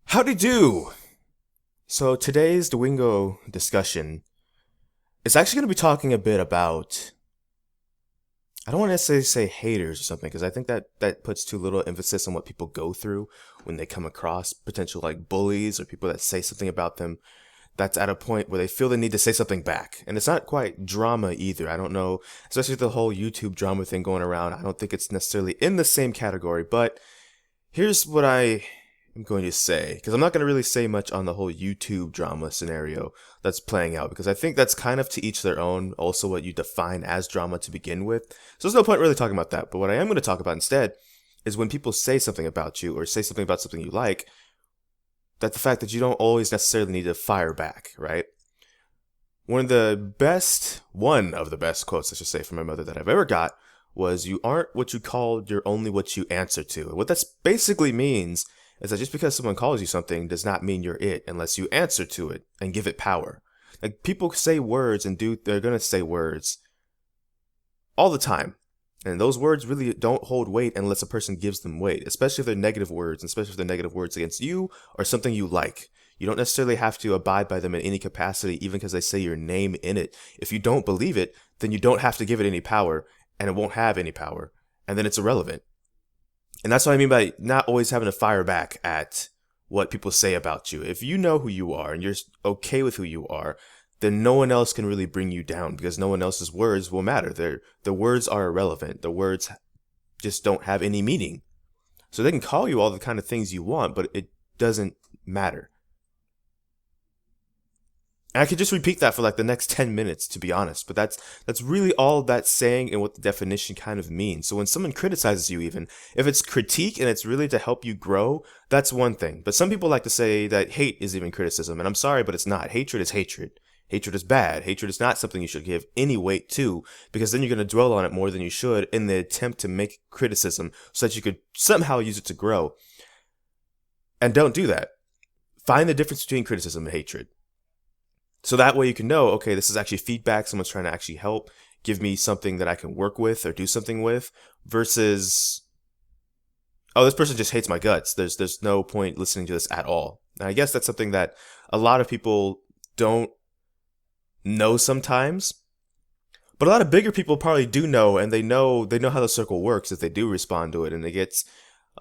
Howdy do! So today's Doingo discussion is actually going to be talking a bit about, I don't want to necessarily say haters or something, because I think that puts too little emphasis on what people go through when they come across potential like bullies or people that say something about them that's at a point where they feel the need to say something back. And it's not quite drama either. I don't know, especially with the whole YouTube drama thing going around. I don't think it's necessarily in the same category, but here's what I'm going to say, because I'm not going to really say much on the whole YouTube drama scenario that's playing out, because I think that's kind of to each their own, also what you define as drama to begin with. So there's no point really talking about that. But what I am going to talk about instead is when people say something about you or say something about something you like, that the fact that you don't always necessarily need to fire back, right? One of the best quotes, I should say, from my mother that I've ever got was, "You aren't what you called, you're only what you answer to." And what that basically means is that just because someone calls you something does not mean you're it unless you answer to it and give it power. Like, people say words and they're gonna say words all the time. And those words really don't hold weight unless a person gives them weight, especially if they're negative words, and especially if they're negative words against you or something you like. You don't necessarily have to abide by them in any capacity, even because they say your name in it. If you don't believe it, then you don't have to give it any power, and it won't have any power, and then it's irrelevant. And that's what I mean by not always having to fire back at what people say about you. If you know who you are and you're okay with who you are, then no one else can really bring you down, because no one else's words will matter. The words are irrelevant. The words just don't have any meaning. So they can call you all the kind of things you want, but it doesn't matter. And I could just repeat that for like the next 10 minutes, to be honest, but that's really all that's saying and what the definition kind of means. So when someone criticizes you, even if it's critique and it's really to help you grow, that's one thing. But some people like to say that hate is even criticism, and I'm sorry, but it's not. Hatred is hatred. Hatred is bad. Hatred is not something you should give any weight to, because then you're going to dwell on it more than you should in the attempt to make criticism so that you could somehow use it to grow. And don't do that. Find the difference between criticism and hatred. So that way you can know, okay, this is actually feedback. Someone's trying to actually help give me something that I can work with or do something with, versus, oh, this person just hates my guts. There's no point listening to this at all. And I guess that's something that a lot of people don't know sometimes. But a lot of bigger people probably do know, and they know how the circle works if they do respond to it, and it gets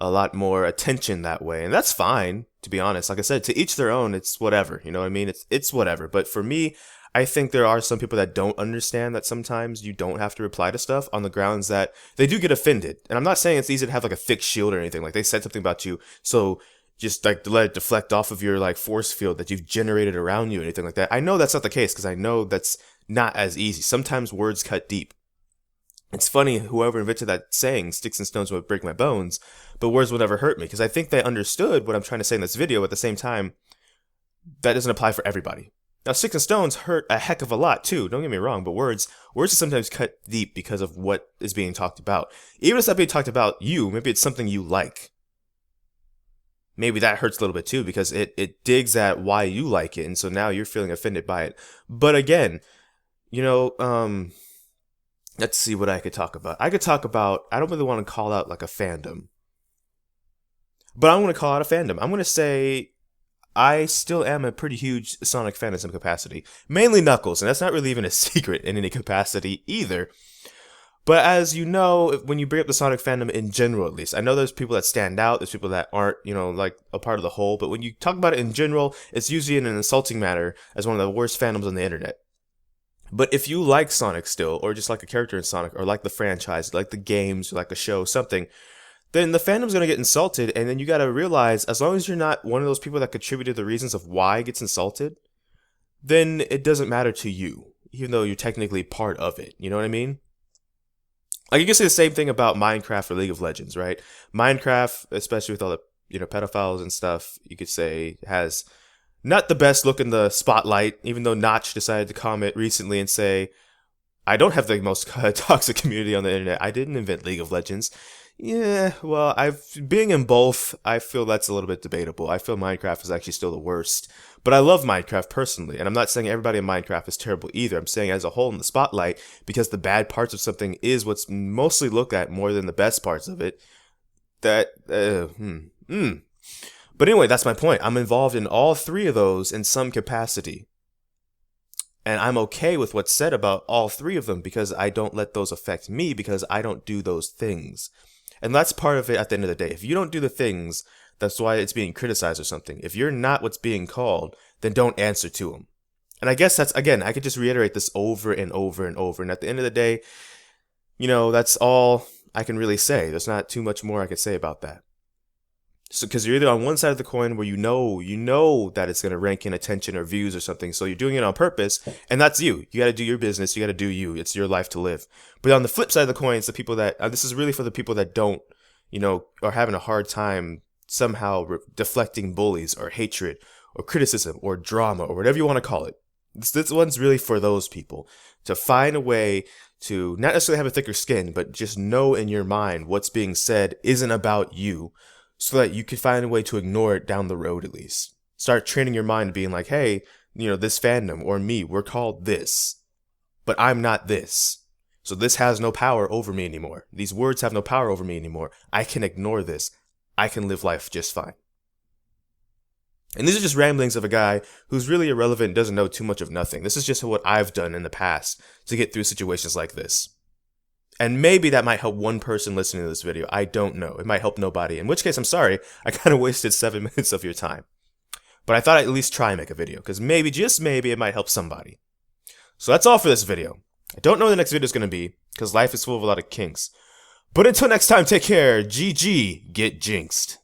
a lot more attention that way. And that's fine, to be honest. Like I said, to each their own. It's whatever, you know what I mean? It's whatever. But for me, I think there are some people that don't understand that sometimes you don't have to reply to stuff on the grounds that they do get offended. And I'm not saying it's easy to have like a thick shield or anything. Like, they said something about you, so just like to let it deflect off of your like force field that you've generated around you or anything like that. I know that's not the case, because I know that's not as easy. Sometimes words cut deep. It's funny, whoever invented that saying, "Sticks and stones would break my bones, but words will never hurt me," because I think they understood what I'm trying to say in this video. At the same time, that doesn't apply for everybody. Now, sticks and stones hurt a heck of a lot too, don't get me wrong, but words sometimes cut deep because of what is being talked about. Even if it's not being talked about you, maybe it's something you like. Maybe that hurts a little bit too, because it digs at why you like it, and so now you're feeling offended by it. But again, you know, let's see what I could talk about. I don't really want to call out like a fandom, but I'm going to call out a fandom. I'm going to say I still am a pretty huge Sonic fan in some capacity. Mainly Knuckles, and that's not really even a secret in any capacity either. But as you know, when you bring up the Sonic fandom in general, at least, I know there's people that stand out, there's people that aren't, you know, like a part of the whole, but when you talk about it in general, it's usually in an insulting manner as one of the worst fandoms on the internet. But if you like Sonic still, or just like a character in Sonic, or like the franchise, like the games, or like a show, something, then the fandom's going to get insulted, and then you got to realize, as long as you're not one of those people that contributed the reasons of why it gets insulted, then it doesn't matter to you, even though you're technically part of it. You know what I mean? Like, you can say the same thing about Minecraft or League of Legends, right? Minecraft, especially with all the, you know, pedophiles and stuff, you could say has not the best look in the spotlight, even though Notch decided to comment recently and say, "I don't have the most toxic community on the internet. I didn't invent League of Legends." Yeah, well, being in both, I feel that's a little bit debatable. I feel Minecraft is actually still the worst. But I love Minecraft personally, and I'm not saying everybody in Minecraft is terrible either. I'm saying as a whole in the spotlight, because the bad parts of something is what's mostly looked at more than the best parts of it. But But anyway, that's my point. I'm involved in all three of those in some capacity. And I'm okay with what's said about all three of them because I don't let those affect me because I don't do those things. And that's part of it at the end of the day. If you don't do the things, that's why it's being criticized or something. If you're not what's being called, then don't answer to them. And I guess that's, again, I could just reiterate this over and over and over. And at the end of the day, that's all I can really say. There's not too much more I could say about that. So, because you're either on one side of the coin where you know that it's going to rank in attention or views or something, so you're doing it on purpose, and that's you. You got to do your business. You got to do you. It's your life to live. But on the flip side of the coin, it's the people that this is really for the people that don't, are having a hard time somehow deflecting bullies or hatred or criticism or drama or whatever you want to call it. This one's really for those people to find a way to not necessarily have a thicker skin, but just know in your mind what's being said isn't about you, so that you can find a way to ignore it down the road at least. Start training your mind to being like, hey, this fandom or me, we're called this, but I'm not this. So this has no power over me anymore. These words have no power over me anymore. I can ignore this. I can live life just fine. And these are just ramblings of a guy who's really irrelevant and doesn't know too much of nothing. This is just what I've done in the past to get through situations like this. And maybe that might help one person listening to this video. I don't know. It might help nobody. In which case, I'm sorry. I kind of wasted 7 minutes of your time. But I thought I'd at least try and make a video. Because maybe, just maybe, it might help somebody. So that's all for this video. I don't know what the next video is going to be. Because life is full of a lot of kinks. But until next time, take care. GG. Get jinxed.